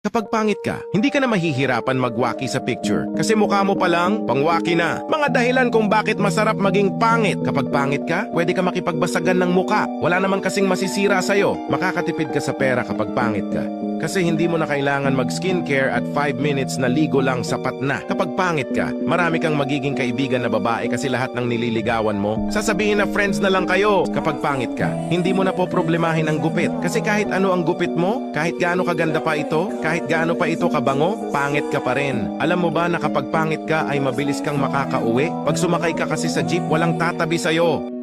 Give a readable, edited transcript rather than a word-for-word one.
Kapag pangit ka, hindi ka na mahihirapan magwaki sa picture. Kasi mukha mo pa lang, pangwaki na. Mga dahilan kung bakit masarap maging pangit. Kapag pangit ka, pwede ka makipagbasagan ng muka. Wala naman kasing masisira sa'yo. Makakatipid ka sa pera kapag pangit ka. Kasi hindi mo na kailangan mag-skincare at 5 minutes na ligo lang sapat na. Kapag pangit ka, marami kang magiging kaibigan na babae kasi lahat ng nililigawan mo, sasabihin na friends na lang kayo. Kapag pangit ka, hindi mo na po problemahin ang gupit. Kasi kahit ano ang gupit mo, kahit gaano kaganda pa ito, kahit gaano pa ito kabango, pangit ka pa rin. Alam mo ba na kapag pangit ka ay mabilis kang makakauwi? Pag sumakay ka kasi sa jeep, walang tatabi sa'yo.